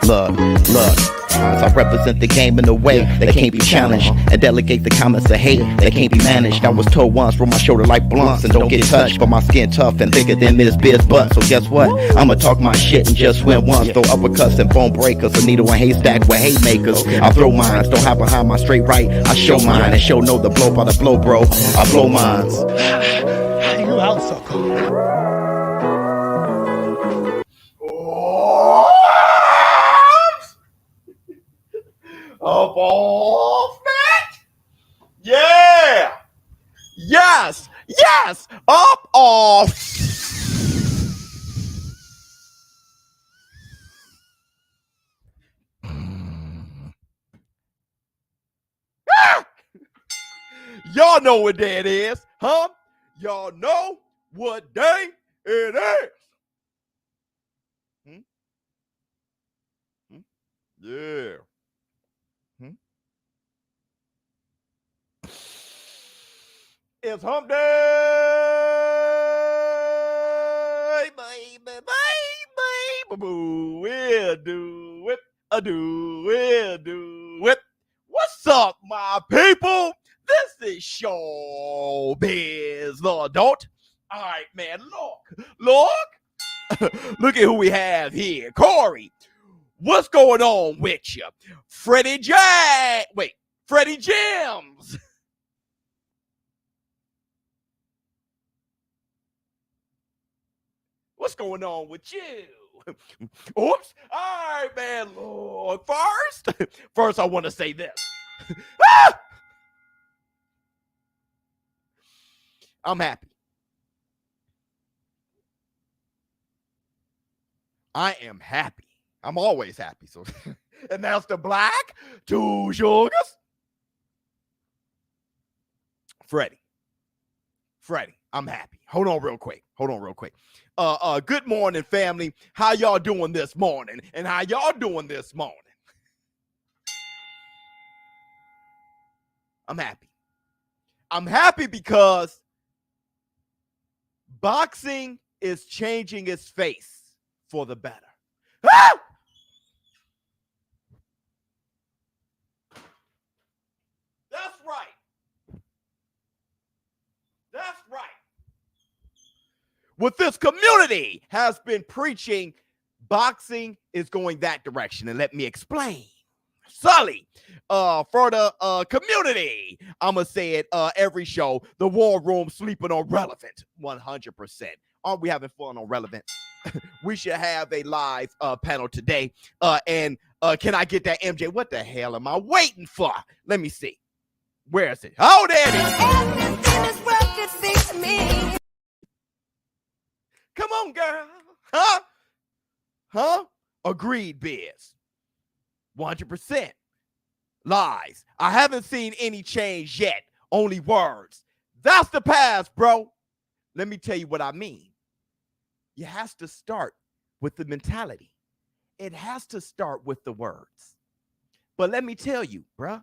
Look. I represent the game in a way that can't be challenged, and delegate the comments of hate that can't be managed. I was told once, roll my shoulder like blunts and don't get touched, but my skin tough and thicker than Miss Biz butt. So guess what? I'ma talk my shit and just win once. Throw uppercuts and bone breakers, a needle and haystack with haymakers. I throw mines, don't hide behind my straight right. I show mine and show no the blow by the blow, bro. I blow mines. You out, sucker. Up off that? Yeah! Yes! Up off! Y'all know what day it is, huh? Y'all know what day it is. Yeah. It's hump day, baby. We'll do it. What's up, my people? This is ShowBizz The Adult. All right, man, look. Look at who we have here. Corey, what's going on with you? Freddie James. What's going on with you? Oops. All right, man. Look, first I want to say this. I'm happy. I am happy. I'm always happy. So, and that's the black, 2 sugars. Freddie, I'm happy. Hold on real quick. Good morning, family. How y'all doing this morning? And how y'all doing this morning? I'm happy. I'm happy because boxing is changing its face for the better. Ah! That's right. What this community has been preaching, boxing is going that direction. And let me explain. Sully, for the community, I'm going to say it every show, the War Room sleeping on Relevnt, 100%. Aren't we having fun on Relevnt? We should have a live panel today. And can I get that MJ? What the hell am I waiting for? Let me see. Where is it? Oh, there it is. Everything is working for me. Come on, girl. Huh? Agreed, Biz. 100%. Lies. I haven't seen any change yet. Only words. That's the past, bro. Let me tell you what I mean. You have to start with the mentality. It has to start with the words. But let me tell you, bro,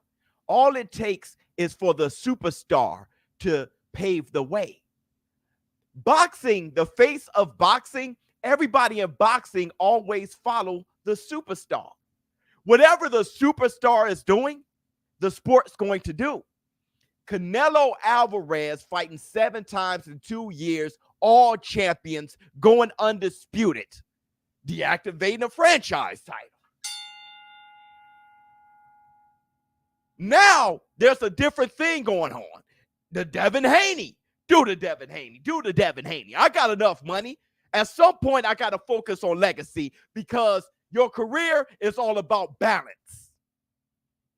all it takes is for the superstar to pave the way. Boxing, the face of boxing, everybody in boxing always follow the superstar. Whatever the superstar is doing, the sport's going to do. Canelo Alvarez fighting 7 times in 2 years, all champions, going undisputed, deactivating a franchise title. Now, there's a different thing going on. The Devin Haney. Do the Devin Haney. I got enough money. At some point, I got to focus on legacy because your career is all about balance.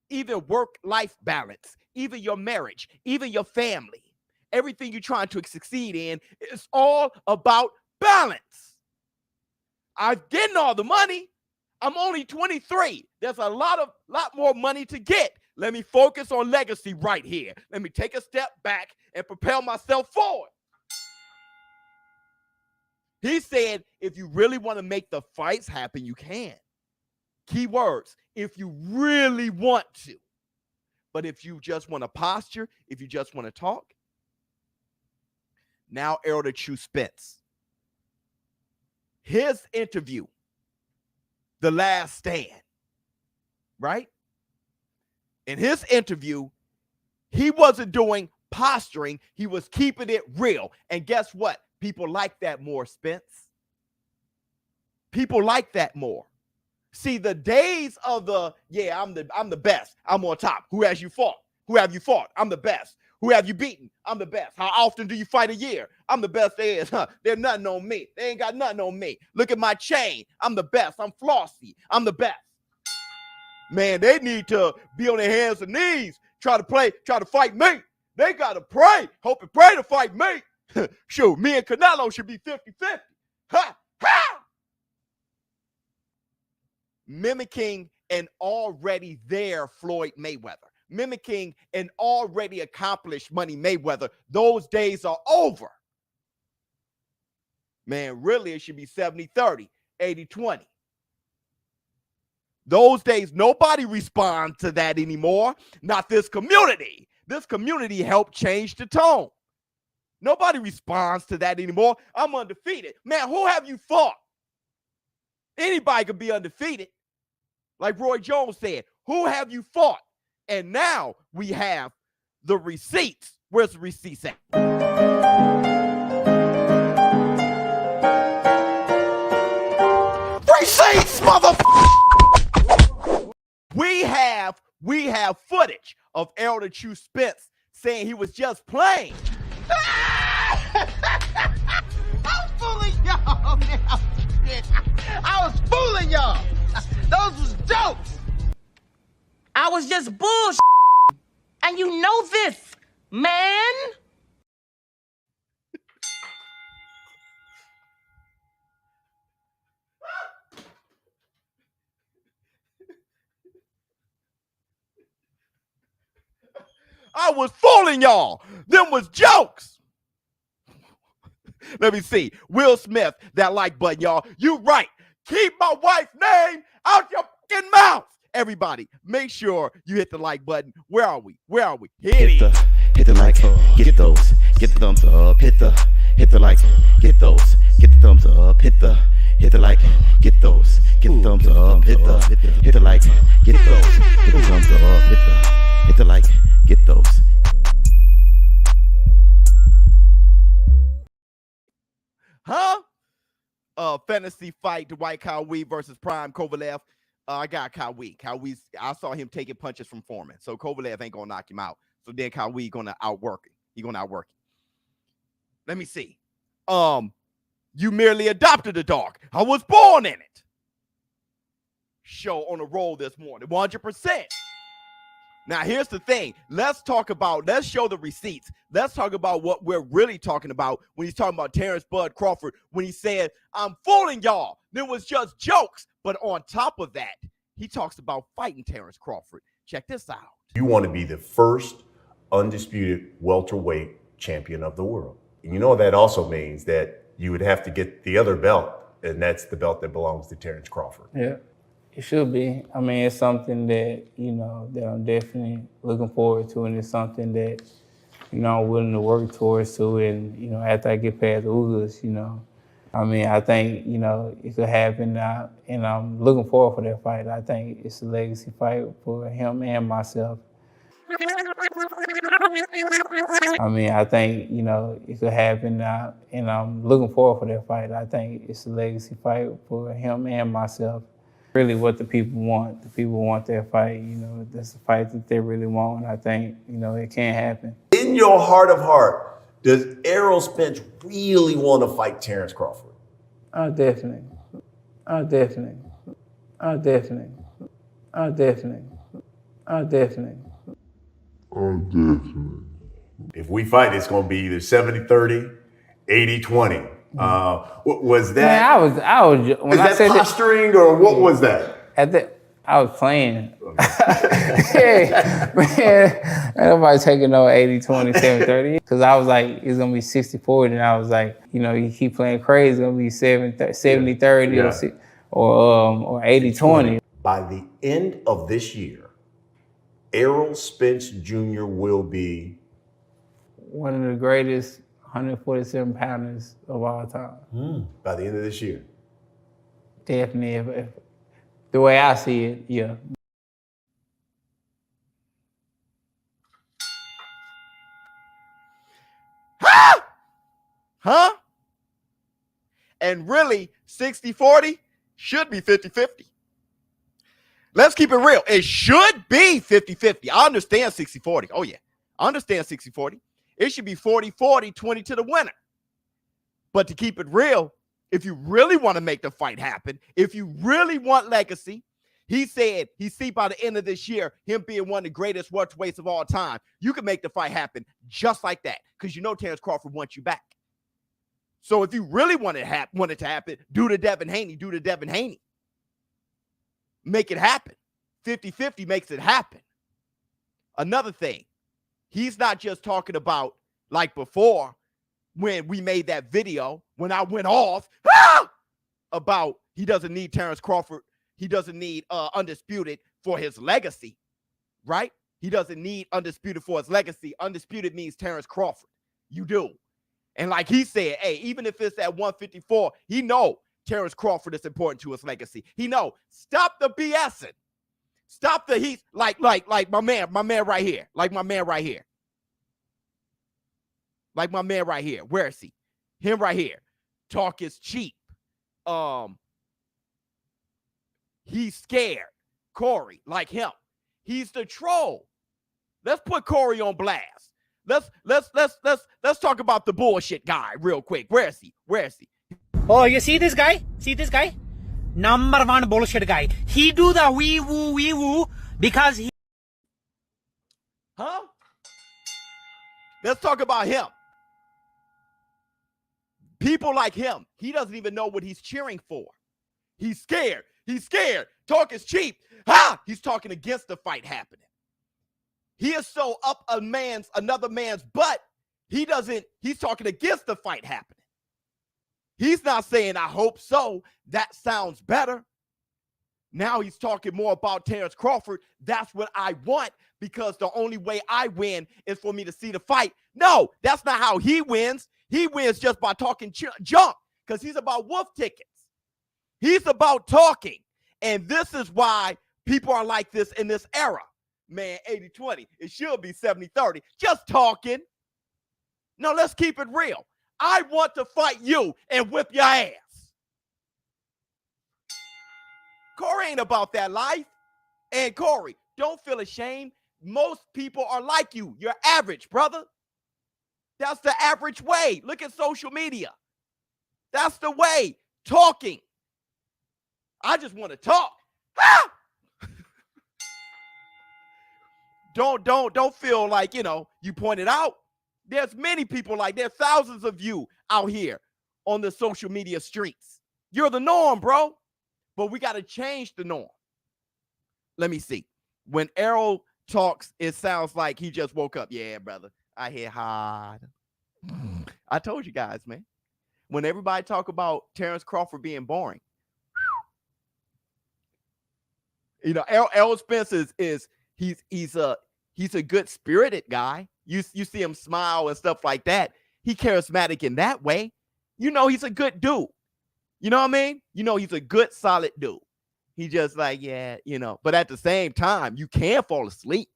Even work-life balance, even your marriage, even your family. Everything you're trying to succeed in is all about balance. I'm getting all the money. I'm only 23. There's a lot more money to get. Let me focus on legacy right here. Let me take a step back and propel myself forward. He said, if you really want to make the fights happen, you can. Key words, if you really want to. But if you just want to posture, if you just want to talk, now arrow to choose Spence. His interview The Last Stand, right? In his interview, he wasn't doing posturing. He was keeping it real. And guess what? People like that more, Spence. People like that more. See, the days of the, yeah, I'm the best. I'm on top. Who has you fought? Who have you fought? I'm the best. Who have you beaten? I'm the best. How often do you fight a year? I'm the best there is. There's nothing on me. They ain't got nothing on me. Look at my chain. I'm the best. I'm flossy. I'm the best. Man, they need to be on their hands and knees, try to fight me. They got to pray, hope and pray to fight me. Shoot, me and Canelo should be 50-50. Ha, ha! Mimicking an already there Floyd Mayweather. Mimicking an already accomplished Money Mayweather. Those days are over. Man, really, it should be 70-30, 80-20. Those days, nobody responds to that anymore. Not this community. This community helped change the tone. Nobody responds to that anymore. I'm undefeated. Man, who have you fought? Anybody could be undefeated. Like Roy Jones said, who have you fought? And now we have the receipts. Where's the receipts at? Receipts, motherfucker! We have footage of Elder True Spence saying he was just playing. I'm fooling y'all now. I was fooling y'all. Those was jokes. I was just bullshit. And you know this, man. I was fooling y'all. Them was jokes. Let me see. Will Smith, that like button, y'all. You right. Keep my wife's name out your fucking mouth. Everybody, make sure you hit the like button. Where are we? Where are we? Hit the like, get those, get the thumbs up, hit the like, get those, get the thumbs up, hit the like, get those, get the thumbs up, hit the like, get those, get the thumbs up, hit the like, get those. Fantasy fight, Dwight Kawhi versus Prime Kovalev. I got Kawhi. I saw him taking punches from Foreman. So Kovalev ain't gonna knock him out. So then Kawhi gonna outwork it. He gonna outwork it. Let me see. You merely adopted a dog. I was born in it. Show on the roll this morning, 100%. Now, here's the thing. Let's show the receipts. Let's talk about what we're really talking about when he's talking about Terrence Bud Crawford, when he said, I'm fooling y'all. It was just jokes. But on top of that, he talks about fighting Terrence Crawford. Check this out. You want to be the first undisputed welterweight champion of the world. And you know that also means that you would have to get the other belt, and that's the belt that belongs to Terrence Crawford. Yeah. It should be. I mean, it's something that, that I'm definitely looking forward to, and it's something that, I'm willing to work towards too. And, after I get past Ugas, I mean, I think, it could happen now, and I'm looking forward for that fight. I think it's a legacy fight for him and myself. I mean, I think, it could happen now, and I'm looking forward for that fight. I think it's a legacy fight for him and myself. Really what the people want. The people want that fight, that's the fight that they really want. I think, it can happen. In your heart of heart, does Errol Spence really want to fight Terrence Crawford? Oh, definitely. Oh, definitely. Oh, definitely. Oh, definitely. Oh, definitely. Oh, definitely. If we fight, it's going to be either 70-30, 80-20. Was that? Man, I was. When I said posturing, or what was that? I was playing. Yeah, man, nobody taking no 80-20, 70-30. Because I was like, it's gonna be 60-40, and I was like, you keep playing crazy, it's gonna be 70-30 or 80-20. By the end of this year, Errol Spence Jr. will be one of the greatest 147 pounders of all time. By the end of this year. Definitely. The way I see it, yeah. Huh? And really, 60-40 should be 50-50. Let's keep it real. It should be 50-50. I understand 60-40. Oh, yeah. I understand 60-40. It should be 40-40, 20 to the winner. But to keep it real, if you really want to make the fight happen, if you really want legacy, he said he see by the end of this year, him being one of the greatest welterweights of all time, you can make the fight happen just like that because you know Terrence Crawford wants you back. So if you really want it to happen, do the Devin Haney. Make it happen. 50-50 makes it happen. Another thing, he's not just talking about like before when we made that video, when I went off about he doesn't need Terrence Crawford. He doesn't need Undisputed for his legacy, right? He doesn't need Undisputed for his legacy. Undisputed means Terrence Crawford. You do. And like he said, hey, even if it's at 154, he know Terrence Crawford is important to his legacy. He know. Stop the BSing. Stop the heat. Like my man right here. Like my man right here. Like my man right here. Where is he? Him right here. Talk is cheap. He's scared. Corey, like him. He's the troll. Let's put Corey on blast. Let's talk about the bullshit guy real quick. Where is he? Oh, you see this guy? Number one bullshit guy. He do the wee woo because he. Huh? Let's talk about him. People like him, he doesn't even know what he's cheering for. He's scared. Talk is cheap. He's talking against the fight happening. He is so up another man's butt. He's talking against the fight happening. He's not saying, I hope so. That sounds better. Now he's talking more about Terrence Crawford. That's what I want because the only way I win is for me to see the fight. No, that's not how he wins. He wins just by talking junk because he's about wolf tickets. He's about talking. And this is why people are like this in this era. Man, 80-20. It should be 70-30. Just talking. No, let's keep it real. I want to fight you and whip your ass. Corey ain't about that life. And Corey, don't feel ashamed. Most people are like you. You're average, brother. That's the average way. Look at social media. That's the way. Talking. I just want to talk. Don't feel like, you pointed out. There's many people there's thousands of you out here on the social media streets. You're the norm, bro. But we got to change the norm. Let me see. When Errol talks, it sounds like he just woke up. Yeah, brother. I hit hard. I told you guys, man. When everybody talk about Terrence Crawford being boring, Errol Spence he's a good spirited guy. You see him smile and stuff like that. He charismatic in that way. He's a good dude. You know what I mean? He's a good, solid dude. He just but at the same time, you can fall asleep.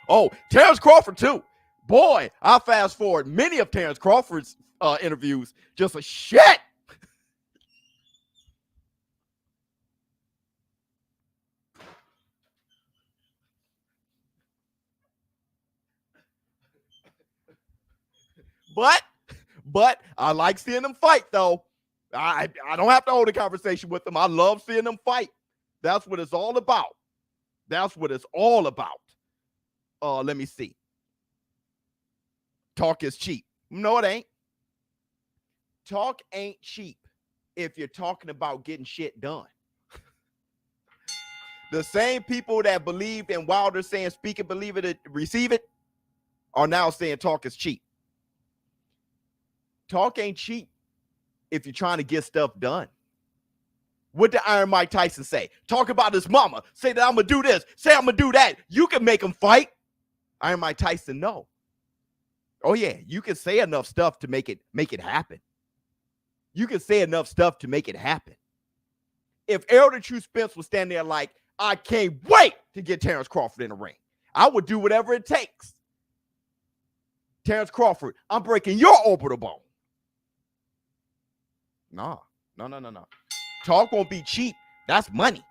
Oh, Terrence Crawford too. Boy, I fast forward many of Terrence Crawford's interviews. Just a shit. But I like seeing them fight, though. I don't have to hold a conversation with them. I love seeing them fight. That's what it's all about. Let me see. Talk is cheap. No, it ain't. Talk ain't cheap if you're talking about getting shit done. The same people that believed in Wilder saying speak it, believe it, receive it, are now saying talk is cheap. Talk ain't cheap if you're trying to get stuff done. What did Iron Mike Tyson say? Talk about his mama. Say that I'm going to do this. Say I'm going to do that. You can make him fight. Iron Mike Tyson, no. Oh, yeah. You can say enough stuff to make it happen. You can say enough stuff to make it happen. if Elder True Spence was standing there like, I can't wait to get Terrence Crawford in the ring, I would do whatever it takes. Terrence Crawford, I'm breaking your orbital bone. No. Talk won't be cheap. That's money.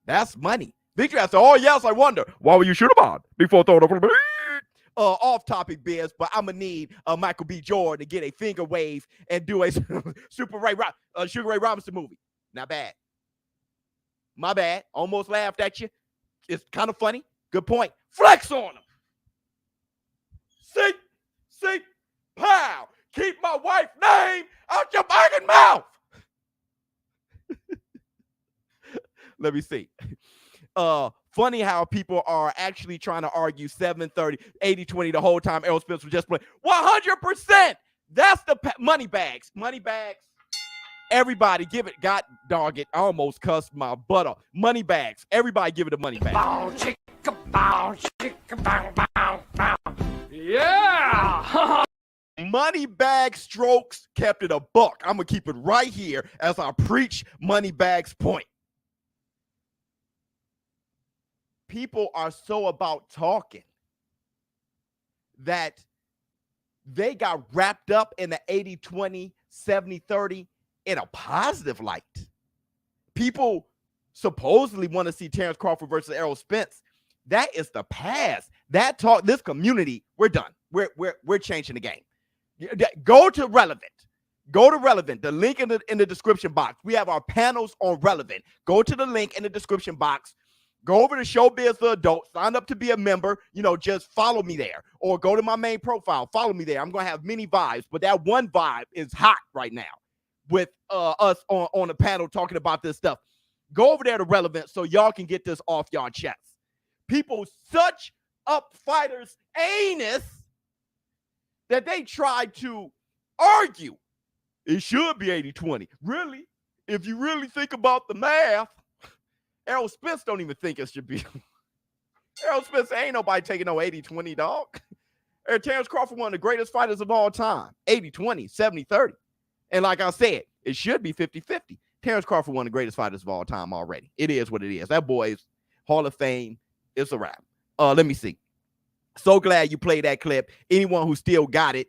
That's money. Victory has to, oh yes, I wonder, why would you shoot him on before throwing up? Off topic, Biz, but I'm gonna need Michael B. Jordan to get a finger wave and do a Sugar Ray Robinson movie. Not bad. My bad. Almost laughed at you. It's kind of funny. Good point. Flex on him. See, pow. Keep my wife's name out your fucking mouth. Let me see. Funny how people are actually trying to argue 7-30, 80-20 the whole time Errol Spence was just playing. 100%. That's the money bags. Money bags. Everybody give it. God dog it. I almost cussed my butt off. Money bags. Everybody give it a money bag. Bow, chicka, bow, chicka, bow, bow, bow. Yeah. Money bag strokes kept it a buck. I'm going to keep it right here as I preach money bags point. People are so about talking that they got wrapped up in the 80-20, 70-30 in a positive light. People supposedly want to see Terrence Crawford versus Errol Spence. That is the past. That talk, this community, we're done. We're changing the game. Go to Relevnt. Go to Relevnt. The link in the description box. We have our panels on Relevnt. Go to the link in the description box. Go over to ShowBizz The Adult. Sign up to be a member. Just follow me there. Or go to my main profile. Follow me there. I'm going to have many vibes. But that one vibe is hot right now with us on the panel talking about this stuff. Go over there to Relevnt so y'all can get this off y'all chests. People such up fighters' anus that they tried to argue. It should be 80-20. Really? If you really think about the math, Errol Spence don't even think it should be. Errol Spence ain't nobody taking no 80-20, dog. Terrence Crawford, one of the greatest fighters of all time. 80-20, 70-30. And like I said, it should be 50-50. Terrence Crawford, one of the greatest fighters of all time already. It is what it is. That boy's Hall of Fame. It's a wrap. Let me see. So glad you played that clip. Anyone who still got it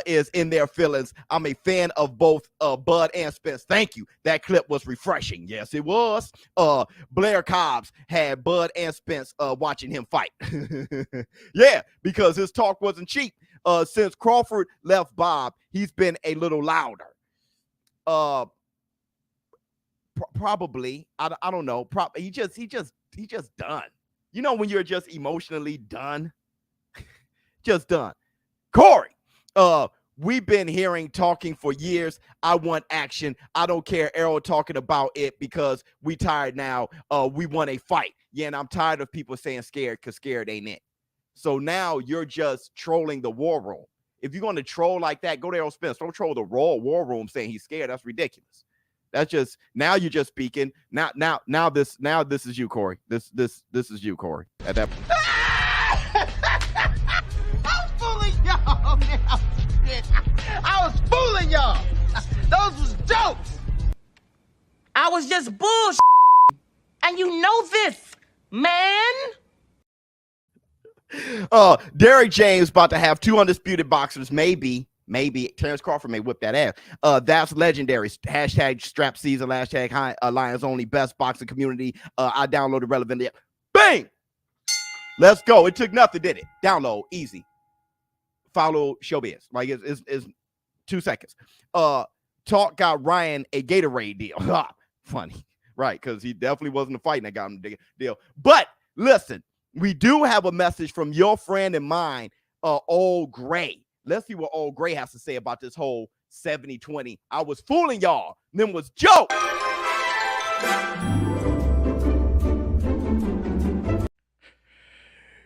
is in their feelings. I'm a fan of both Bud and Spence. Thank you. That clip was refreshing. Yes, it was. Blair Cobbs had Bud and Spence watching him fight. Yeah, because his talk wasn't cheap. Since Crawford left Bob, he's been a little louder. Probably. I don't know. He just done. When you're just emotionally done. Just done. Corey, we've been talking for years. I want action. I don't care Errol talking about it because we tired now. We want a fight. Yeah, and I'm tired of people saying scared because scared ain't it. So now you're just trolling the war room. If you're going to troll like that, go to Errol Spence. Don't troll the war room saying he's scared. That's ridiculous. That's just, now you're just speaking. Now this is you, Corey. This is you, Corey. At that point. Y'all, man, I was fooling y'all. Those was jokes. I was just bullshit. And you know this, man. Derrick James about to have 2 undisputed boxers. Maybe Terrence Crawford may whip that ass. That's legendary. Hashtag strap season. Hashtag Lions only best boxing community. I downloaded Relevnt. Bang. Let's go. It took nothing, did it? Download easy. Follow ShowBizz. Like it's 2 seconds. Talk got Ryan a Gatorade deal. Funny, right? Because he definitely wasn't a fight that got him the deal. But listen, we do have a message from your friend and mine, Old Gray. Let's see what Old Gray has to say about this whole 70-20. I was fooling y'all. Them was jokes.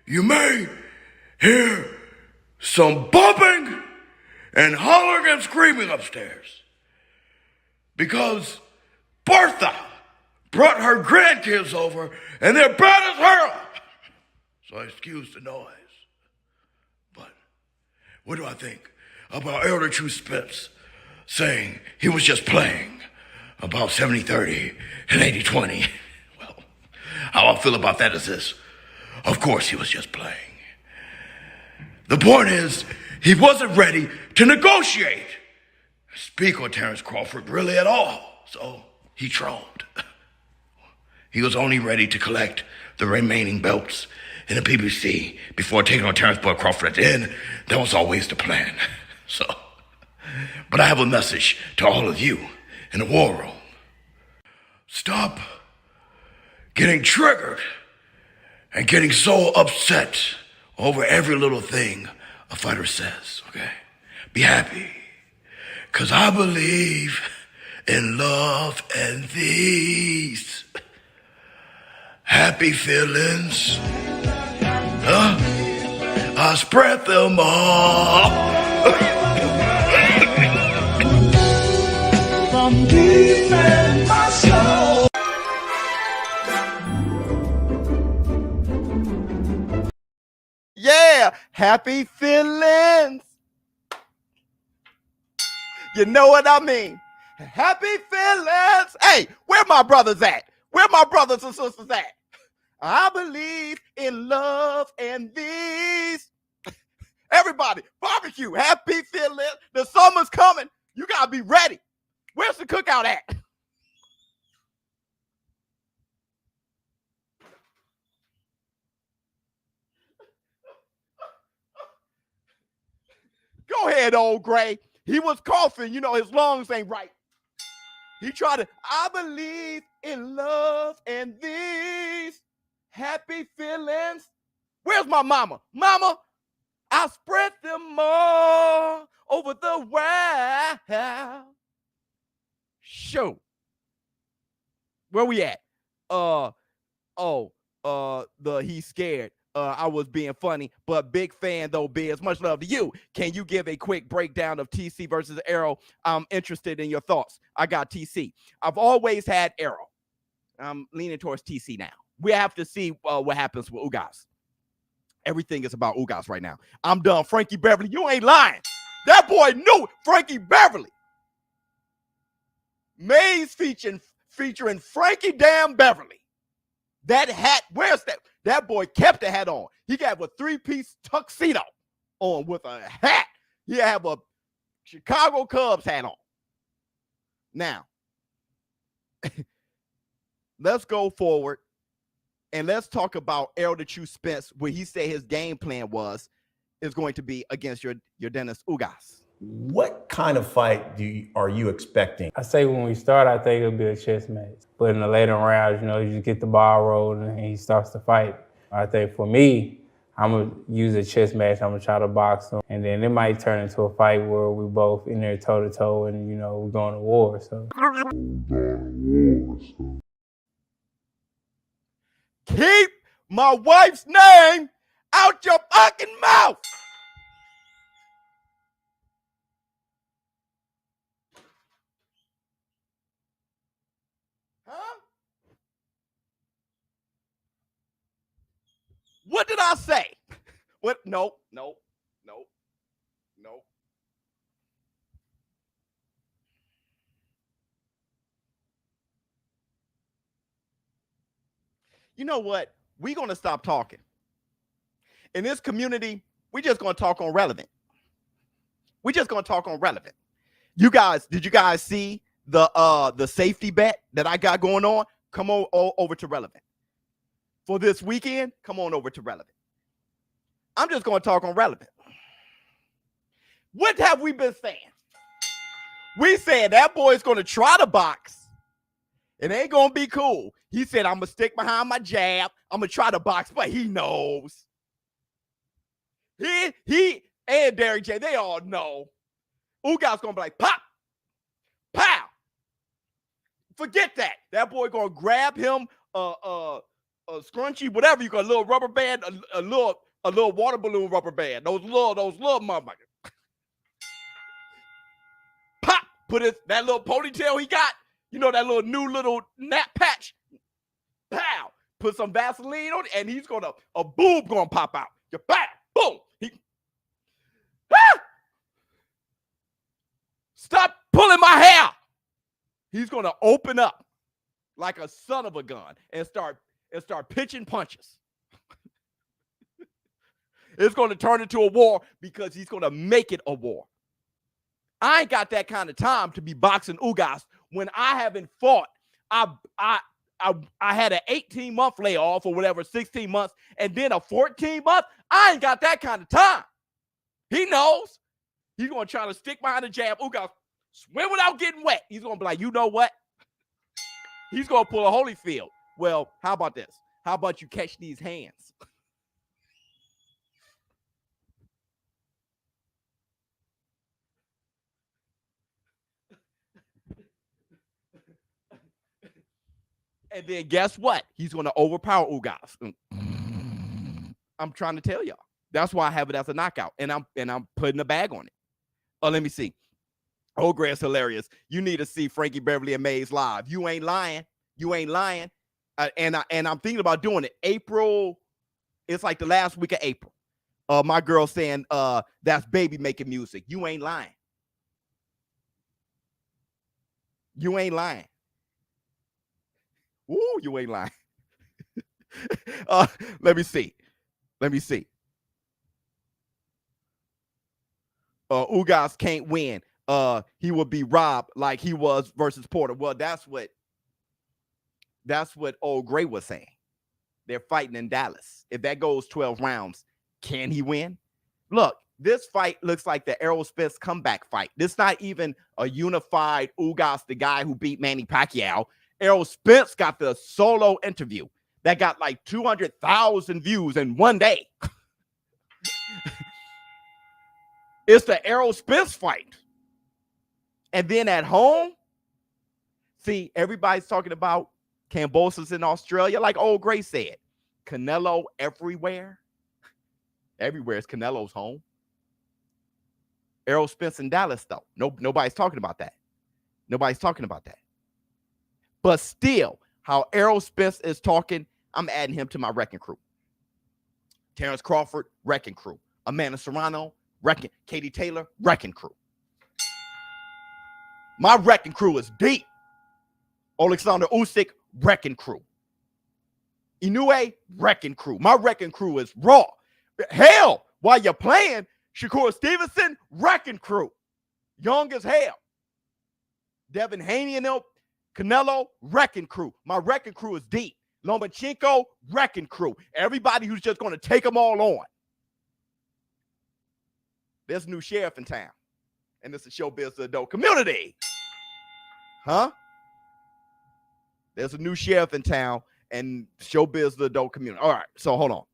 You may hear some bumping and hollering and screaming upstairs because Bertha brought her grandkids over and they're bad as hell. So excuse the noise. But what do I think about Elder True Spence saying he was just playing about 70-30 and 80-20. Well, how I feel about that is this. Of course he was just playing. The point is, he wasn't ready to negotiate, speak with Terrence Crawford really at all. So he troned. He was only ready to collect the remaining belts in the PBC before taking on Terrence Bud Crawford at the end. That was always the plan. So, but I have a message to all of you in the war room. Stop getting triggered and getting so upset over every little thing a fighter says, okay? Be happy, because I believe in love and these happy feelings. I spread them all. From deep in my soul. Yeah, happy feelings. You know what I mean? Happy feelings. Hey, where my brothers at? Where my brothers and sisters at? I believe in love and these. Everybody, barbecue, happy feelings. The summer's coming. You gotta be ready. Where's the cookout at? Go ahead, old Gray. He was coughing. You know, his lungs ain't right. He tried to, I believe in love and these happy feelings. Where's my mama? Mama, I spread them all over the world. Show. Where we at? He's scared. I was being funny, but big fan though, Biz. Much love to you. Can you give a quick breakdown of TC versus Arrow? I'm interested in your thoughts. I got TC. I've always had Arrow. I'm leaning towards TC now. We have to see what happens with Ugas. Everything is about Ugas right now. I'm done. Frankie Beverly, you ain't lying. That boy knew Frankie Beverly. Maze featuring Frankie damn Beverly. That hat, where's that? That boy kept the hat on. He got a 3-piece tuxedo on with a hat. He have a Chicago Cubs hat on. Now, let's go forward and let's talk about Errol the True Spence, where he said his game plan is going to be against your Dennis Ugas. What kind of fight are you expecting? I say when we start, I think it'll be a chess match. But in the later rounds, you know, you just get the ball rolling and he starts to fight. I think for me, I'm going to use a chess match. I'm going to try to box him. And then it might turn into a fight where we both in there toe-to-toe and, you know, we're going to war. So. Keep my wife's name out your fucking mouth. Huh? What did I say? What? No. You know what? We're going to stop talking. In this community, we're just going to talk on Relevnt. We're just going to talk on Relevnt. You guys, did you guys see the safety bet that I got going on? Come on over to Relevnt. For this weekend, come on over to Relevnt. I'm just going to talk on Relevnt. What have we been saying? We said that boy's going to try to box. It ain't going to be cool. He said, I'm going to stick behind my jab. I'm going to try to box, but he knows. He and Derrick J, they all know. Ugas going to be like, pop, pow. Forget that. That boy going to grab him a scrunchie, whatever you got, a little rubber band, a little water balloon rubber band. Those little motherfuckers. Pop, put that little ponytail he got. You know, that new nap patch. Pow! Put some Vaseline on it, and he's a boob gonna pop out. You bam! Boom! Stop pulling my hair! He's going to open up like a son of a gun and start pitching punches. It's going to turn into a war because he's going to make it a war. I ain't got that kind of time to be boxing Ugas when I haven't fought. I had an 18-month layoff or whatever, 16 months, and then a 14-month. I ain't got that kind of time. He knows. He's going to try to stick behind the jab. Ugas swim without getting wet. He's going to be like, you know what? He's going to pull a Holyfield. Well, how about this? How about you catch these hands? And then guess what? He's going to overpower Ugas. I'm trying to tell y'all. That's why I have it as a knockout, and I'm putting a bag on it. Oh, let me see. Oh, Grant's hilarious. You need to see Frankie Beverly and Mays live. You ain't lying. You ain't lying. And I'm thinking about doing it. April. It's like the last week of April. My girl saying that's baby making music. You ain't lying. You ain't lying. Ooh, you ain't lying. Let me see. Ugas can't win. He would be robbed like he was versus Porter. Well, that's what old Gray was saying. They're fighting in Dallas. If that goes 12 rounds, can he win? Look, this fight looks like the Errol Spence comeback fight. This not even a unified Ugas, the guy who beat Manny Pacquiao. Errol Spence got the solo interview that got like 200,000 views in one day. It's the Errol Spence fight. And then at home, see, everybody's talking about Cambosos in Australia. Like old Gray said, Canelo everywhere. Everywhere is Canelo's home. Errol Spence in Dallas, though. Nobody's talking about that. Nobody's talking about that. But still, how Errol Spence is talking, I'm adding him to my wrecking crew. Terrence Crawford, wrecking crew. Amanda Serrano, wrecking. Katie Taylor, wrecking crew. My wrecking crew is deep. Alexander Usyk, wrecking crew. Inoue, wrecking crew. My wrecking crew is raw. Hell, while you're playing, Shakur Stevenson, wrecking crew. Young as hell. Devin Haney and them, Canelo, wrecking crew. My wrecking crew is deep. Lomachenko, wrecking crew. Everybody who's just going to take them all on. There's a new sheriff in town. And it's a ShowBizz The Adult community. Huh? There's a new sheriff in town and ShowBizz The Adult community. All right, so hold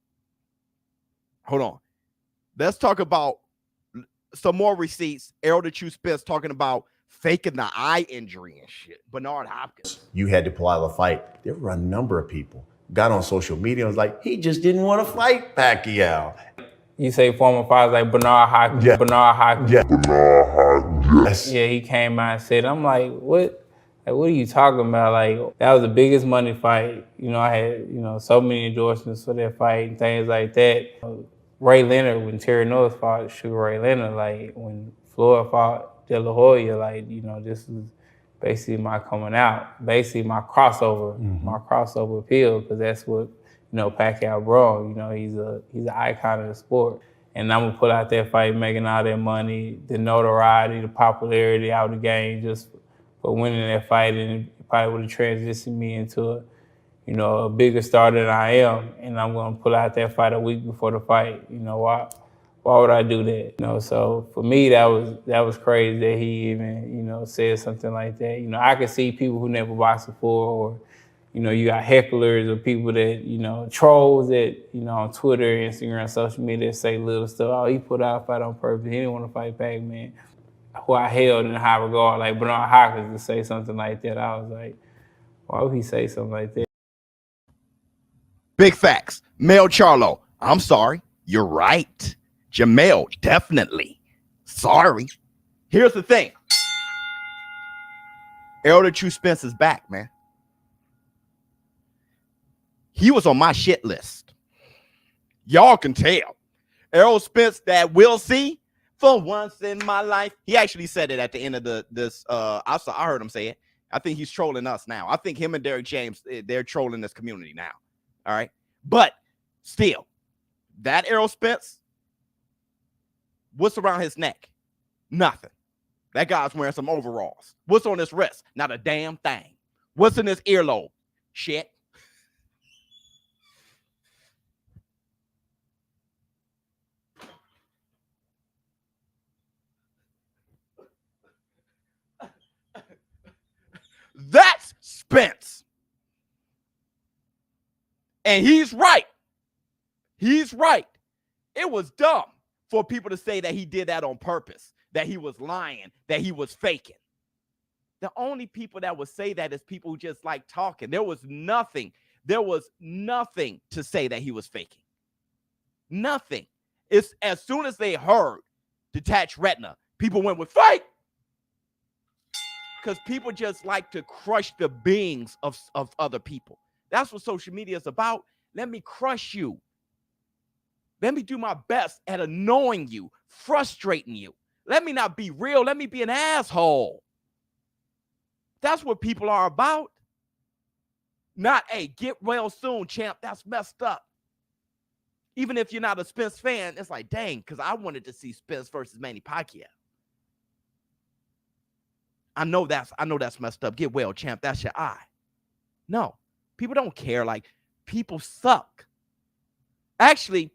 on. Let's talk about some more receipts. Errol the True Spence talking about faking the eye injury and shit. Bernard Hopkins. You had to pull out a fight. There were a number of people got on social media and was like, he just didn't want to fight Pacquiao. You say former fighters like Bernard Hopkins. Yeah. Bernard Hopkins. Yeah. Bernard Hopkins. Yes. Yeah, he came out and said, I'm like, what? Like, what are you talking about? Like, that was the biggest money fight. You know, I had, so many endorsements for that fight and things like that. Ray Leonard, when Terry Norris fought Sugar Ray Leonard, like when Floyd fought De La Hoya, like, this is basically my coming out, basically my crossover, my crossover appeal, because that's what, Pacquiao brought. He's an icon of the sport. And I'm gonna put out that fight, making all that money, the notoriety, the popularity out of the game, just for winning that fight, and it probably would have transitioned me into a bigger star than I am. And I'm gonna pull out that fight a week before the fight. Why would I do that? So for me, that was crazy that he even, said something like that. I could see people who never boxed before, or, you got hecklers or people that, trolls that, on Twitter, Instagram, social media that say little stuff. Oh, he put out a fight on purpose. He didn't want to fight Pac-Man, who I held in high regard, like Bernard Hopkins, to say something like that. I was like, why would he say something like that? Big facts. Mel Charlo, I'm sorry. You're right. Jamel, definitely. Sorry. Here's the thing. Errol the True Spence is back, man. He was on my shit list. Y'all can tell. Errol Spence that we'll see for once in my life. He actually said it at the end of this. I heard him say it. I think he's trolling us now. I think him and Derrick James, they're trolling this community now. All right. But still, that Errol Spence, what's around his neck? Nothing. That guy's wearing some overalls. What's on his wrist? Not a damn thing. What's in his earlobe? Shit. That's Spence. And he's right. He's right. It was dumb for people to say that he did that on purpose, that he was lying, that he was faking. The only people that would say that is people who just like talking. There was nothing to say that he was faking. Nothing. It's as soon as they heard detached retina, people went with fake. Because people just like to crush the beings of other people. That's what social media is about. Let me crush you. Let me do my best at annoying you, frustrating you. Let me not be real. Let me be an asshole. That's what people are about. Not, hey, get well soon, champ. That's messed up. Even if you're not a Spence fan, it's like, dang, because I wanted to see Spence versus Manny Pacquiao. I know that's messed up. Get well, champ. That's your eye. No, people don't care. Like, people suck. Actually,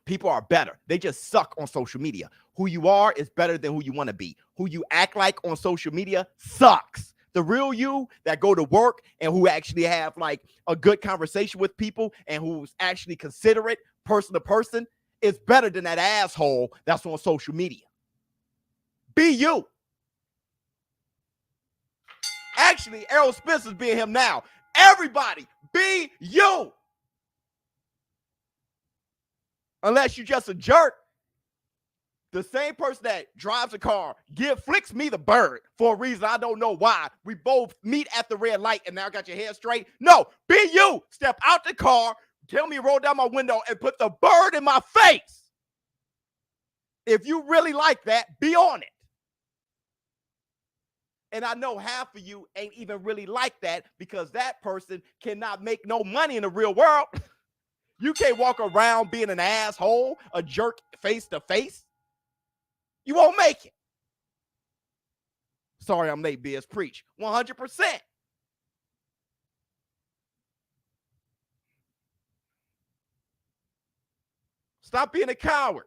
people are better. They just suck on social media. Who you are is better than who you want to be. Who you act like on social media sucks. The real you that go to work and who actually have like a good conversation with people and who's actually considerate person to person is better than that asshole that's on social media. Be you. Actually, Errol Spence is being him now. Everybody, be you. Unless you're just a jerk. The same person that drives a car, flicks me the bird for a reason I don't know why. We both meet at the red light and now I got your hair straight. No, be you. Step out the car, tell me to roll down my window and put the bird in my face. If you really like that, be on it. And I know half of you ain't even really like that because that person cannot make no money in the real world. You can't walk around being an asshole, a jerk face to face. You won't make it. Sorry, I'm late, Biz. Preach. 100%. Stop being a coward.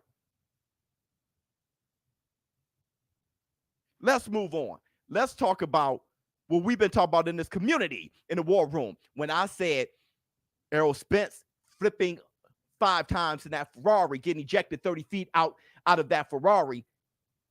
Let's move on. Let's talk about what we've been talking about in this community in the war room. When I said Errol Spence flipping 5 times in that Ferrari, getting ejected 30 feet out of that Ferrari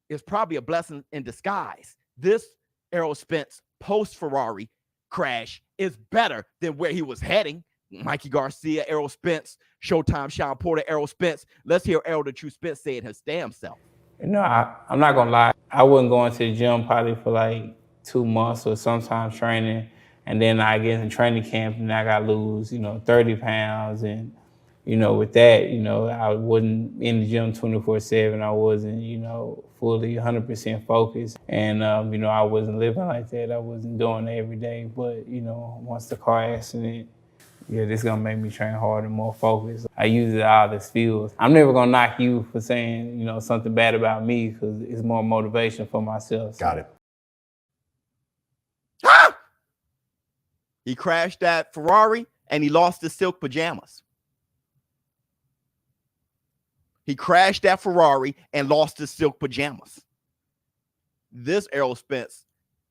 is probably a blessing in disguise. This Errol Spence post-Ferrari crash is better than where he was heading. Mikey Garcia, Errol Spence, Showtime, Sean Porter, Errol Spence. Let's hear Errol the True Spence say it his damn self. You know, I'm not gonna lie. I wasn't going to the gym probably for like 2 months or sometimes training. And then I get in training camp and I got to lose, 30 pounds. And, with that, I wasn't in the gym 24/7. I wasn't, fully 100% focused. And, I wasn't living like that. I wasn't doing it every day. But, once the car accident, yeah, this is going to make me train harder and more focused. I use it all as fuel. I'm never going to knock you for saying, something bad about me because it's more motivation for myself. So. Got it. Ah! He crashed that Ferrari and he lost his silk pajamas. He crashed that Ferrari and lost his silk pajamas. This Errol Spence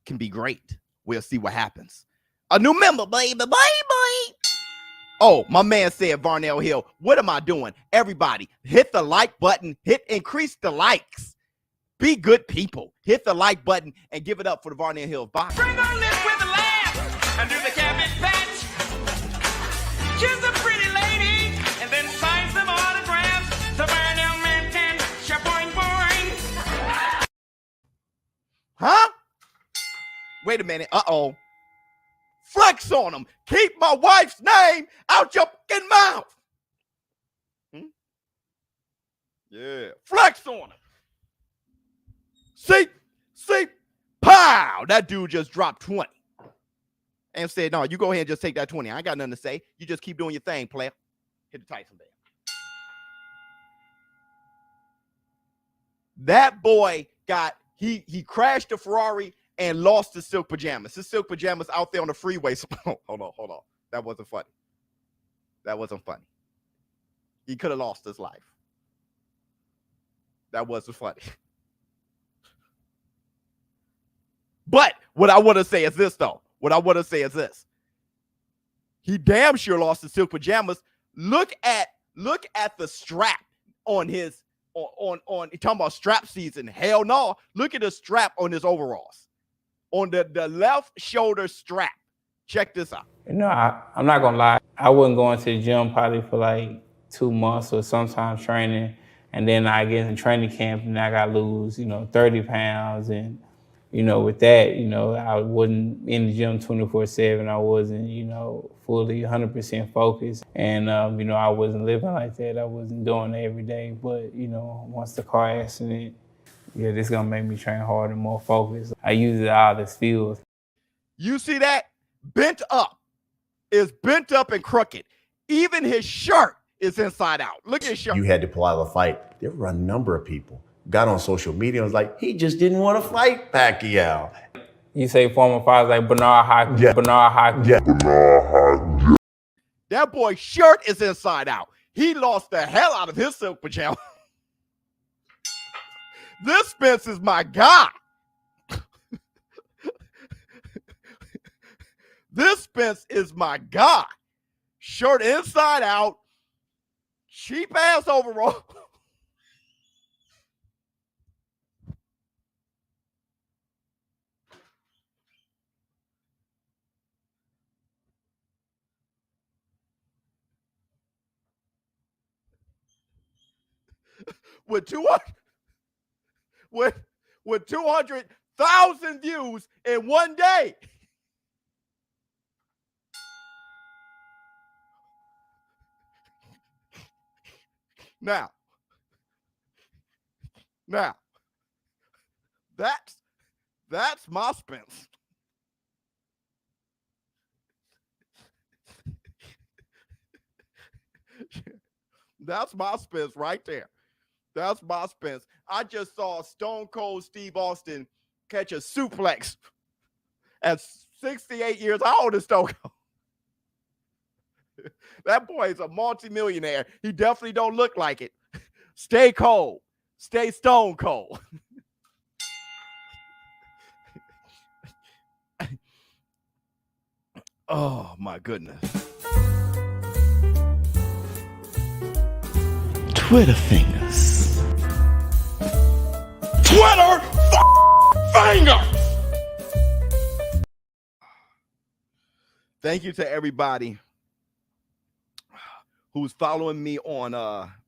can be great. We'll see what happens. A new member, baby, baby. Oh, my man said Varnell Hill. What am I doing? Everybody, hit the like button. Increase the likes. Be good people. Hit the like button and give it up for the Varnell Hill box. Bring on lips with a laugh under the cabbage patch. Kiss a pretty lady and then sign some autographs. The Varnell man can shaboing boing. Huh? Wait a minute. Uh-oh. Flex on them. Keep my wife's name out your fucking mouth. Yeah. Flex on them. See, Pow! That dude just dropped 20 and said, no, you go ahead and just take that 20. I ain't got nothing to say. You just keep doing your thing, player. Hit the Tyson bell. That boy he crashed the Ferrari and lost his silk pajamas. His silk pajamas out there on the freeway. So, hold on. That wasn't funny. He could have lost his life. That wasn't funny. But what I want to say is this, though. He damn sure lost his silk pajamas. Look at the strap on his on you talking about strap season. Hell no. Look at the strap on his overalls. On the left shoulder strap. Check this out. You know, I'm not gonna lie. I wasn't going to the gym probably for like 2 months or sometimes training. And then I get in training camp and I got to lose, 30 pounds. And, with that, I wasn't in the gym 24/7. I wasn't, fully 100% focused. And, I wasn't living like that. I wasn't doing it every day. But, once the car accident, this going to make me train harder and more focused. I use it all the skills. You see that? Bent up. Is bent up and crooked. Even his shirt is inside out. Look at his shirt. You had to pull out a fight. There were a number of people got on social media and was like, he just didn't want to fight Pacquiao. You say former fighters like Bernard Hopkins. Yeah. Bernard Hopkins. Yeah. That boy's shirt is inside out. He lost the hell out of his silk pajama. This Spence is my guy. This Spence is my guy. Shirt inside out. Cheap ass overall. With 200,000 views in one day. Now, that's my Spence. That's my Spence right there. That's my Spence. I just saw Stone Cold Steve Austin catch a suplex at 68 years. How old is Stone Cold? That boy is a multimillionaire. He definitely don't look like it. Stay cold. Stay stone cold. Oh, my goodness. Twitter fingers. Twitter fingers. Thank you to everybody who's following me on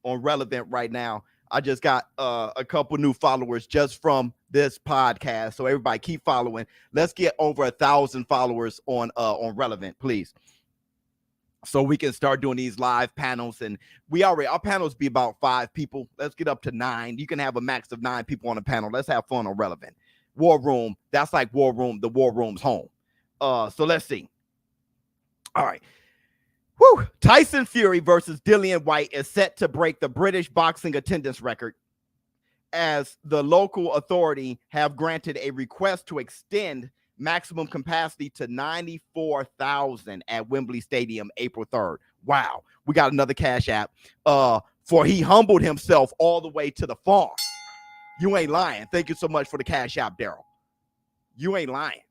Relevnt right now. I just got a couple new followers just from this podcast. So everybody keep following. Let's get over 1,000 followers on Relevnt, please. So we can start doing these live panels. And our panels be about 5 people. Let's get up to 9. You can have a max of 9 people on a panel. Let's have fun on Relevnt. War Room, that's like War Room, the War Room's home. So let's see. All right. Whew. Tyson Fury versus Dillian White is set to break the British boxing attendance record as the local authority have granted a request to extend maximum capacity to 94,000 at Wembley Stadium April 3rd. Wow. We got another Cash App. For he humbled himself all the way to the farm. You ain't lying. Thank you so much for the Cash App, Daryl. You ain't lying.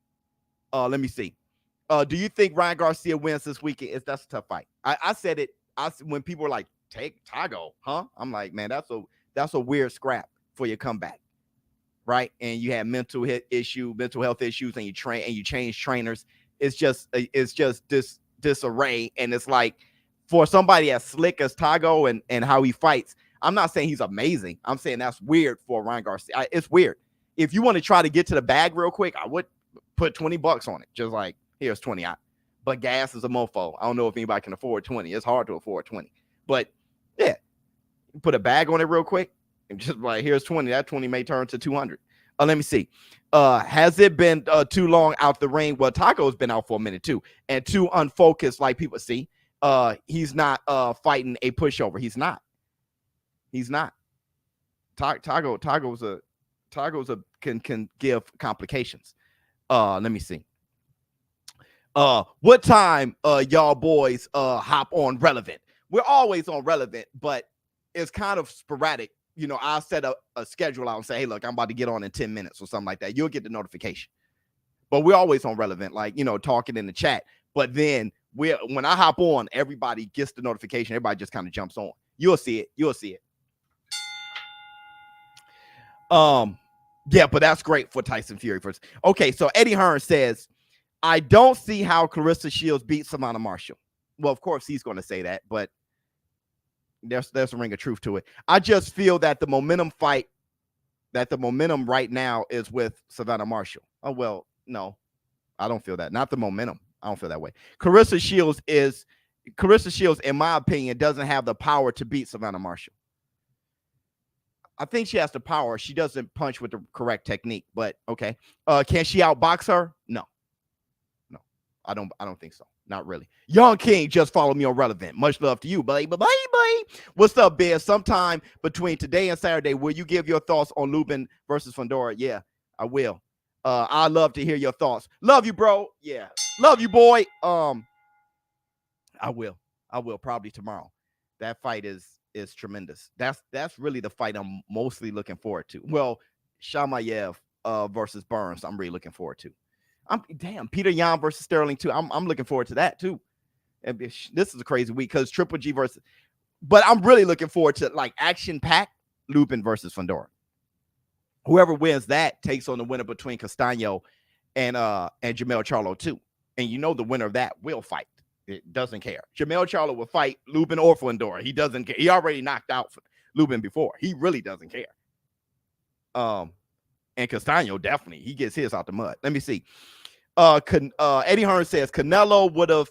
Let me see. Do you think Ryan Garcia wins this weekend? That's a tough fight. I said it. When people were like, take Tago, huh? I'm like, man, that's a weird scrap for your comeback, right? And you have mental health issues, and you change trainers. It's just this disarray, and it's like for somebody as slick as Tago and how he fights. I'm not saying he's amazing. I'm saying that's weird for Ryan Garcia. It's weird. If you want to try to get to the bag real quick, I would put $20 on it, just like. Here's 20 out. But gas is a mofo. I don't know if anybody can afford 20. It's hard to afford 20. But yeah, put a bag on it real quick. And just like, here's 20. That 20 may turn to 200. Let me see. Has it been too long out the ring? Well, Taco's been out for a minute too, and too unfocused, like people see. He's not fighting a pushover. He's not. Taco's can give complications. Let me see. What time y'all boys hop on Relevnt? We're always on Relevnt, but it's kind of sporadic. You know, I'll set up a schedule out and say, hey, look, I'm about to get on in 10 minutes or something like that. You'll get the notification. But we're always on Relevnt, like, you know, talking in the chat. But then when I hop on, everybody gets the notification. Everybody just kind of jumps on. You'll see it. Yeah, but that's great for Tyson Fury first. Okay, so Eddie Hearn says, I don't see how Clarissa Shields beat Savannah Marshall. Well, of course he's going to say that, but there's a ring of truth to it. I just feel that the momentum right now is with Savannah Marshall. Oh, well, no, I don't feel that. Not the momentum. I don't feel that way. Clarissa Shields, in my opinion, doesn't have the power to beat Savannah Marshall. I think she has the power. She doesn't punch with the correct technique, but okay. Can she outbox her? No, I don't think so. Not really. Young King just followed me on Relevnt. Much love to you, buddy. Bye. What's up, Biz? Sometime between today and Saturday, will you give your thoughts on Lubin versus Fundora? Yeah, I will. I'd love to hear your thoughts. Love you, bro. Yeah, love you, boy. I will probably tomorrow. That fight is tremendous. That's really the fight I'm mostly looking forward to. Well, Shamayev versus Burns, I'm really looking forward to. Peter Yan versus Sterling too. I'm looking forward to that too. And this is a crazy week because Triple G versus, but I'm really looking forward to like action-packed Lubin versus Fundora. Whoever wins that takes on the winner between Castaño and Jamel Charlo too. And you know the winner of that will fight. It doesn't care. Jamel Charlo will fight Lubin or Fundora. He doesn't care. He already knocked out Lubin before. He really doesn't care. And Castaño definitely, he gets his out the mud. Let me see. Eddie Hearn says Canelo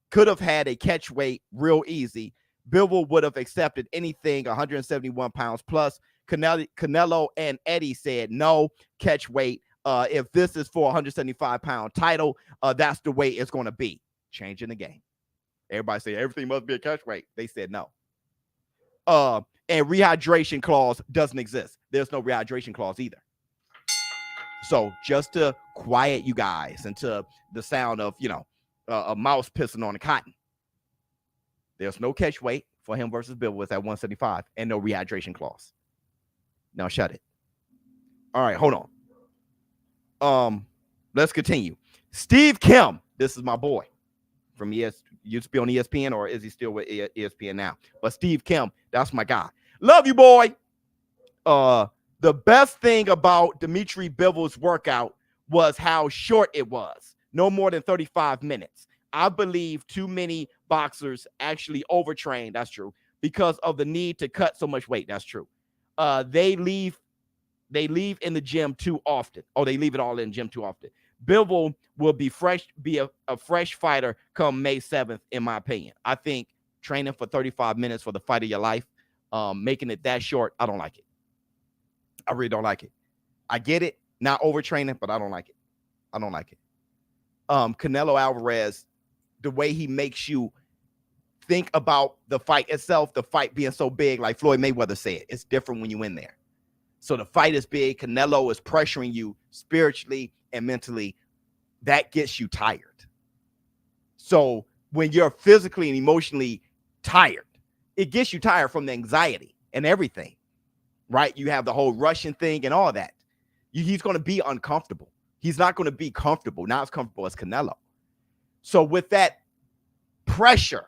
could have had a catch weight real easy. Bivol would have accepted anything 171 pounds plus. Canelo and Eddie said no catch weight. If this is for 175-pound title, that's the way it's going to be. Changing the game. Everybody say everything must be a catch weight. They said no. And rehydration clause doesn't exist. There's no rehydration clause either. So just to quiet you guys into the sound of, you know, a mouse pissing on the cotton. There's no catch weight for him versus Bill was at 175 and no rehydration clause. Now shut it. All right, hold on. Let's continue. Steve Kim, this is my boy from used to be on ESPN, or is he still with ESPN now? But Steve Kim, that's my guy. Love you, boy. The best thing about Dimitri Bivol's workout was how short it was. No more than 35 minutes. I believe too many boxers actually overtrain. That's true. Because of the need to cut so much weight. That's true. They leave in the gym too often. Oh, they leave it all in the gym too often. Bivol will be a fresh fighter come May 7th, in my opinion. I think training for 35 minutes for the fight of your life, making it that short, I don't like it. I really don't like it. I get it, not overtraining, but I don't like it. Canelo Alvarez, the way he makes you think about the fight itself, the fight being so big, like Floyd Mayweather said, it's different when you're in there. So the fight is big. Canelo is pressuring you spiritually and mentally. That gets you tired. So when you're physically and emotionally tired, it gets you tired from the anxiety and everything, right? You have the whole Russian thing and all that. He's going to be uncomfortable. He's not going to be comfortable, not as comfortable as Canelo. So with that pressure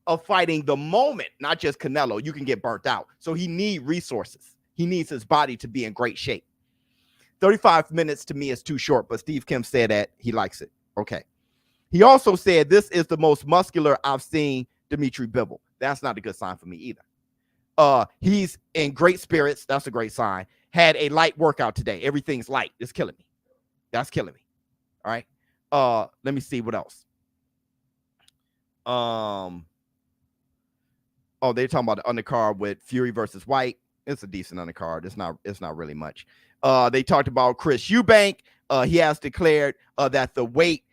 of fighting the moment, not just Canelo, you can get burnt out. So he needs resources. He needs his body to be in great shape. 35 minutes to me is too short, but Steve Kim said that he likes it. Okay. He also said this is the most muscular I've seen Dimitri Bivol. That's not a good sign for me either. He's in great spirits. That's a great sign. Had a light workout today. Everything's light. It's killing me. That's killing me. All right. Let me see what else. Oh, they're talking about the undercard with Fury versus White. It's a decent undercard. It's not really much. They talked about Chris Eubank. He has declared that the weight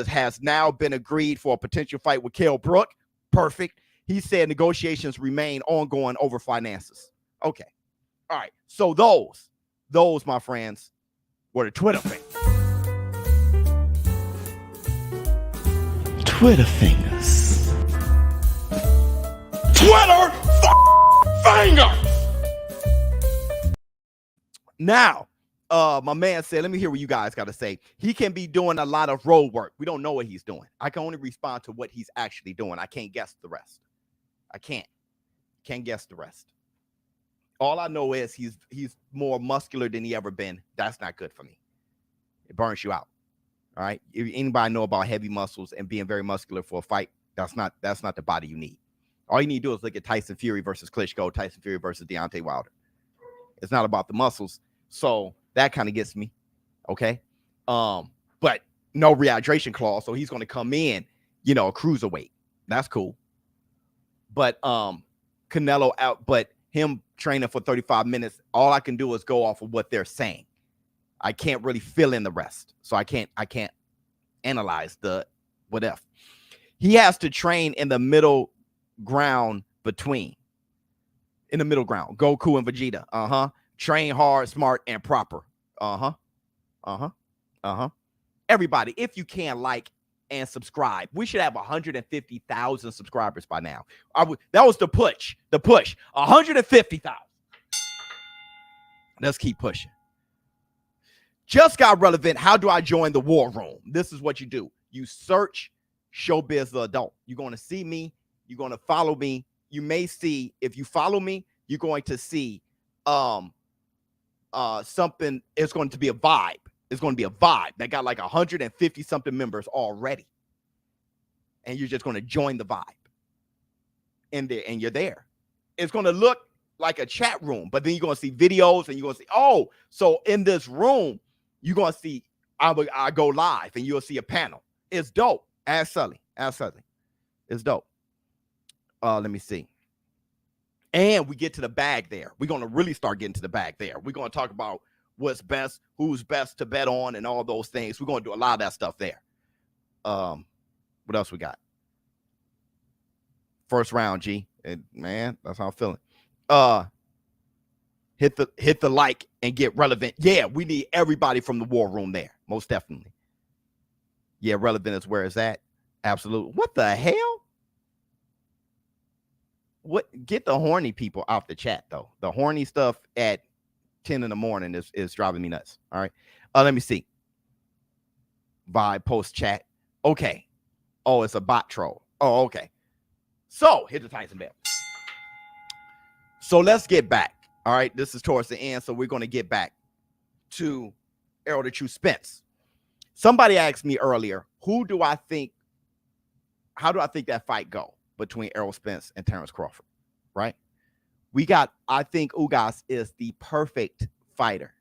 has now been agreed for a potential fight with Kell Brook. Perfect. He said negotiations remain ongoing over finances. Okay. All right. So those, my friends, were the Twitter fingers. Twitter fingers. Twitter fingers. Now, my man said, let me hear what you guys got to say. He can be doing a lot of road work. We don't know what he's doing. I can only respond to what he's actually doing. I can't guess the rest. I can't guess the rest. All I know is he's more muscular than he ever been. That's not good for me. It burns you out. All right. If anybody know about heavy muscles and being very muscular for a fight, that's not the body you need. All you need to do is look at Tyson Fury versus Klitschko, Tyson Fury versus Deontay Wilder. It's not about the muscles. So that kind of gets me. Okay. But no rehydration clause. So he's going to come in, a cruiserweight. That's cool. But Canelo out, but him training for 35 minutes, all I can do is go off of what they're saying. I can't really fill in the rest. So I can't analyze the what if. He has to train in the middle ground between. In the middle ground. Goku and Vegeta. Train hard, smart, and proper. Everybody, if you can, like and subscribe. We should have 150,000 subscribers by now. That was the push. 150,000. Let's keep pushing. Just got relevant. How do I join the war room? This is what you do. You search ShowBizz The Adult. You're going to see me. You're going to follow me. You may see, if you follow me, you're going to see something. It's going to be a vibe. It's going to be a vibe that got like 150 something members already. And you're just going to join the vibe. And you're there. It's going to look like a chat room, but then you're going to see videos and you're going to see, oh, so in this room, you're going to see, I go live and you'll see a panel. It's dope. Ask Sully. It's dope. Let me see. And we get to the bag there. We're going to really start getting to the bag there. We're going to talk about what's best, who's best to bet on, and all those things. We're going to do a lot of that stuff there. What else we got? First round, G. And man, that's how I'm feeling. Hit the like and get relevant. Yeah, we need everybody from the war room there. Most definitely. Yeah, relevant is where it's at. Absolutely. What the hell? What? Get the horny people out the chat, though. The horny stuff at 10 in the morning is driving me nuts. All right. Let me see. Vibe post chat. Okay. Oh, it's a bot troll. Oh, okay. So hit the Tyson bell. So let's get back. All right. This is towards the end. So we're going to get back to Errol the True Spence. Somebody asked me earlier, how do I think that fight go between Errol Spence and Terrence Crawford? Right. I think Ugas is the perfect fighter.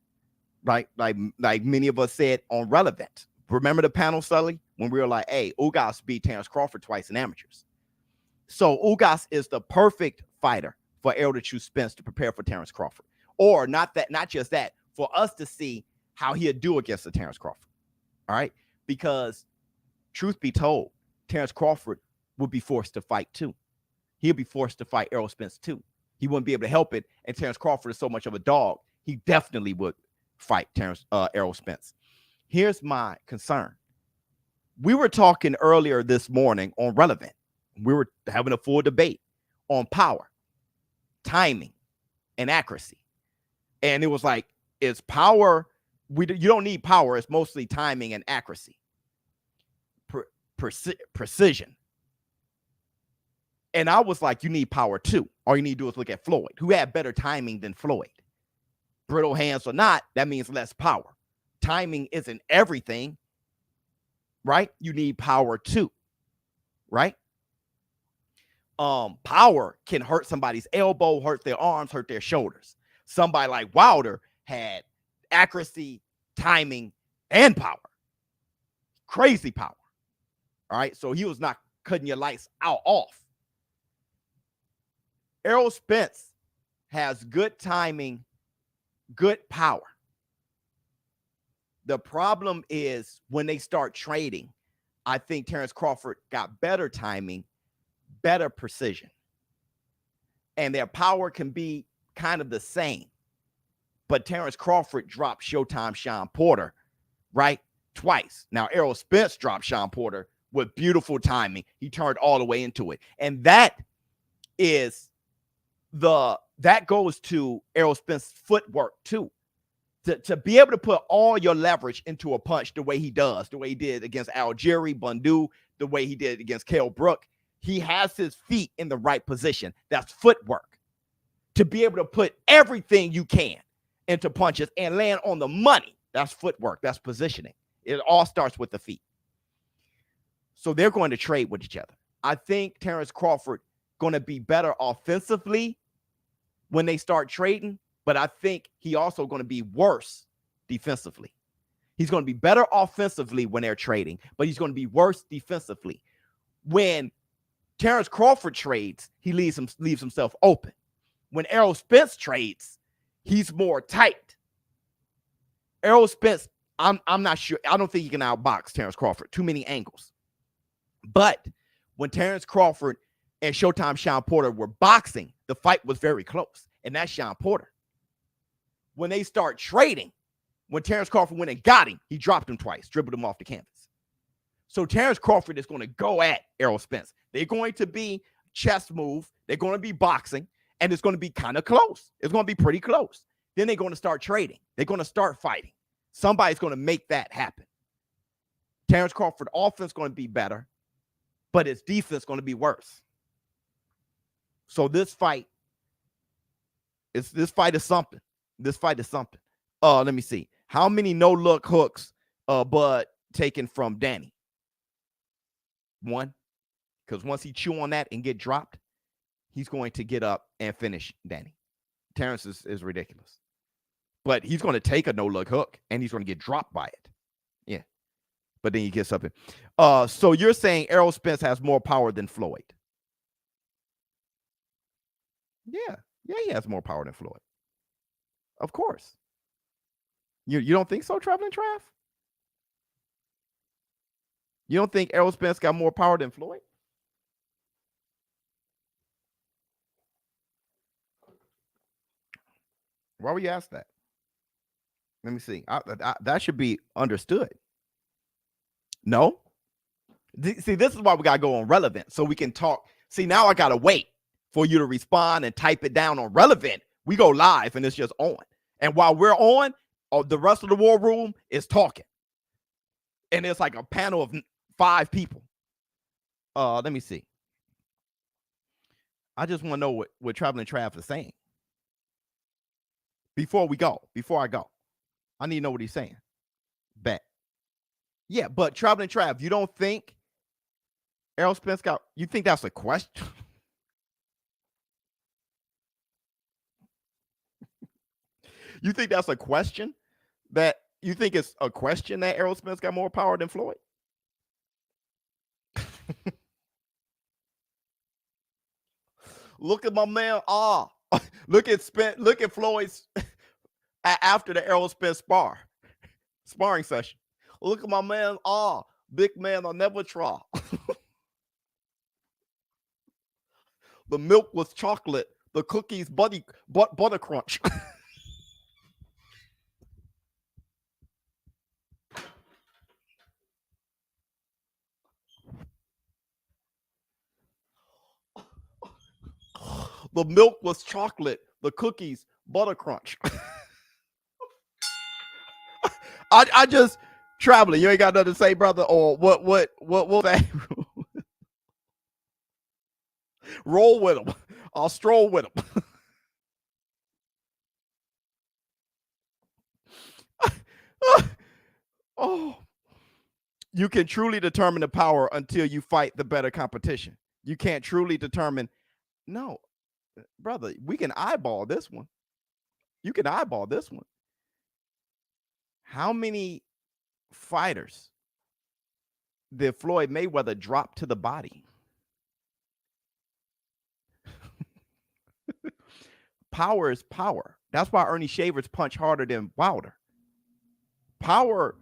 Right. Like many of us said on Relevnt. Remember the panel, Sully, when we were like, hey, Ugas beat Terrence Crawford twice in amateurs. So Ugas is the perfect fighter for Errol the True Spence to prepare for Terrence Crawford. Or not just that, for us to see how he'd do against the Terrence Crawford. All right. Because truth be told, Terrence Crawford would be forced to fight too. He'll be forced to fight Errol Spence too. He wouldn't be able to help it. And Terrence Crawford is so much of a dog. He definitely would fight Errol Spence. Here's my concern. We were talking earlier this morning on Relevnt. We were having a full debate on power, timing, and accuracy. And it was like, is power, you don't need power. It's mostly timing and accuracy. Precision. And I was like, you need power too. All you need to do is look at Floyd, who had better timing than Floyd. Brittle hands or not, that means less power. Timing isn't everything, right? You need power too, right? Power can hurt somebody's elbow, hurt their arms, hurt their shoulders. Somebody like Wilder had accuracy, timing, and power. Crazy power. All right. So he was not cutting your lights out off. Errol Spence has good timing, good power. The problem is when they start trading, I think Terrence Crawford got better timing, better precision, and their power can be kind of the same. But Terrence Crawford dropped Showtime Sean Porter, right? Twice. Now, Errol Spence dropped Sean Porter with beautiful timing. He turned all the way into it. And that goes to Errol Spence's footwork too. To be able to put all your leverage into a punch the way he does, the way he did against Algieri, Bundu, the way he did against Kell Brook, he has his feet in the right position. That's footwork. To be able to put everything you can into punches and land on the money, that's footwork. That's positioning. It all starts with the feet. So they're going to trade with each other. I think Terrence Crawford going to be better offensively when they start trading, but I think he also going to be worse defensively. He's going to be better offensively when they're trading, but he's going to be worse defensively. When Terrence Crawford trades, he leaves himself open. When Errol Spence trades, he's more tight. Errol Spence, I'm not sure. I don't think he can outbox Terrence Crawford. Too many angles. But when Terrence Crawford and Showtime Sean Porter were boxing, the fight was very close. And that's Sean Porter. When they start trading, when Terrence Crawford went and got him, he dropped him twice, dribbled him off the canvas. So Terrence Crawford is going to go at Errol Spence. They're going to be chess move. They're going to be boxing. And it's going to be kind of close. It's going to be pretty close. Then they're going to start trading. They're going to start fighting. Somebody's going to make that happen. Terrence Crawford offense going to be better, but his defense going to be worse. So this fight is something. This fight is something. Let me see. How many no-look hooks Bud taken from Danny? One. Because once he chew on that and get dropped, he's going to get up and finish Danny. Terrence is ridiculous. But he's going to take a no-look hook, and he's going to get dropped by it. Yeah. But then he gets up. So you're saying Errol Spence has more power than Floyd? Yeah. Yeah, he has more power than Floyd. Of course. You don't think so, Traveling Trav? You don't think Errol Spence got more power than Floyd? Why would you ask that? Let me see. That should be understood. No? See, this is why we got to go on Relevnt so we can talk. See, now I got to wait for you to respond and type it down on Relevnt. We go live and it's just on. And while we're on, the rest of the war room is talking. And it's like a panel of 5 people. Let me see. I just want to know what Traveling Trav is saying. Before I go, I need to know what he's saying. Bet. Yeah, but Traveling Trav, you don't think Errol Spence you think that's a question? You think that's a question? You think it's a question that Errol Spence got more power than Floyd? Look at my man. Look at Spence. Look at Floyd's after the Errol Spence sparring session. Look at my man. Big man, I'll never try. The milk was chocolate. The cookies butter crunch. The milk was chocolate. The cookies butter crunch. I just Traveling. You ain't got nothing to say, brother. Or what that? Roll with them. I'll stroll with them. Oh, you can truly determine the power until you fight the better competition. You can't truly determine. No, brother, we can eyeball this one. You can eyeball this one. How many fighters did Floyd Mayweather drop to the body? Power is power. That's why Ernie Shavers punch harder than Wilder. Power.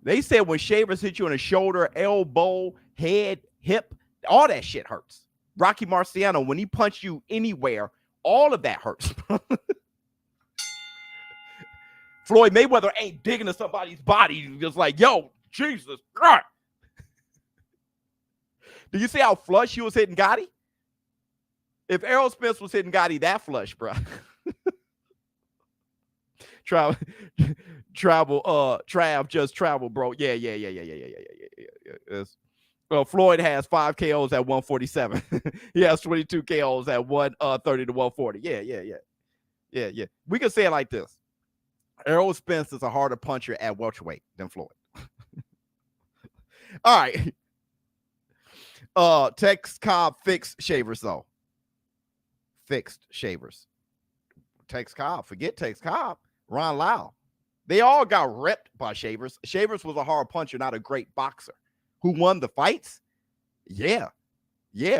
They said when shavers hit you in the shoulder, elbow, head, hip, all that shit hurts. Rocky Marciano, when he punched you anywhere, all of that hurts. Floyd Mayweather ain't digging to somebody's body. Just like, yo, Jesus Christ. Do you see how flush he was hitting Gotti? If Errol Spence was hitting Gotti that flush, bro. Trav, just travel, bro. Yeah. Floyd has 5 KOs at 147. He has 22 KOs at 130 to 140. Yeah. We can say it like this. Errol Spence is a harder puncher at welterweight than Floyd. All right. Tex Cobb fixed shavers, though. Fixed shavers. Tex Cobb. Forget Tex Cobb. Ron Lau. They all got ripped by shavers. Shavers was a hard puncher, not a great boxer. Who won the fights? Yeah.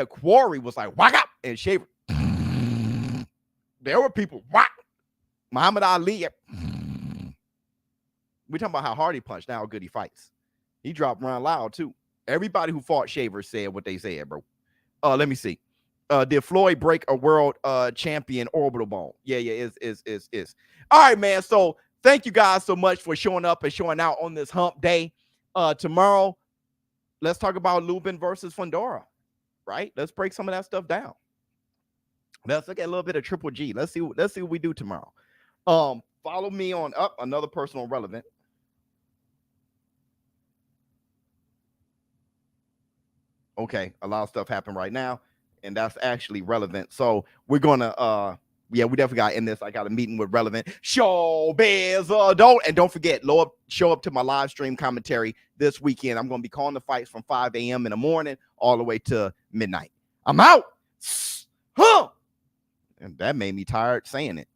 Quarry was like, whack up, and shaver. There were people, whack. Muhammad Ali. We're talking about how hard he punched, now how good he fights. He dropped Ron Lau, too. Everybody who fought shavers said what they said, bro. Let me see. Did Floyd break a world champion orbital bone? Yeah, is. All right, man. So thank you guys so much for showing up and showing out on this hump day. Tomorrow, let's talk about Lubin versus Fundora, right? Let's break some of that stuff down. Let's look at a little bit of Triple G. Let's see what we do tomorrow. Follow me on another personal Relevnt. Okay, a lot of stuff happened right now, and that's actually Relevnt. So we're gonna we definitely got in this. I got a meeting with Relevnt. ShowBizz don't forget, show up to my live stream commentary this weekend. I'm gonna be calling the fights from 5 a.m. in the morning all the way to midnight. I'm out. And that made me tired saying it.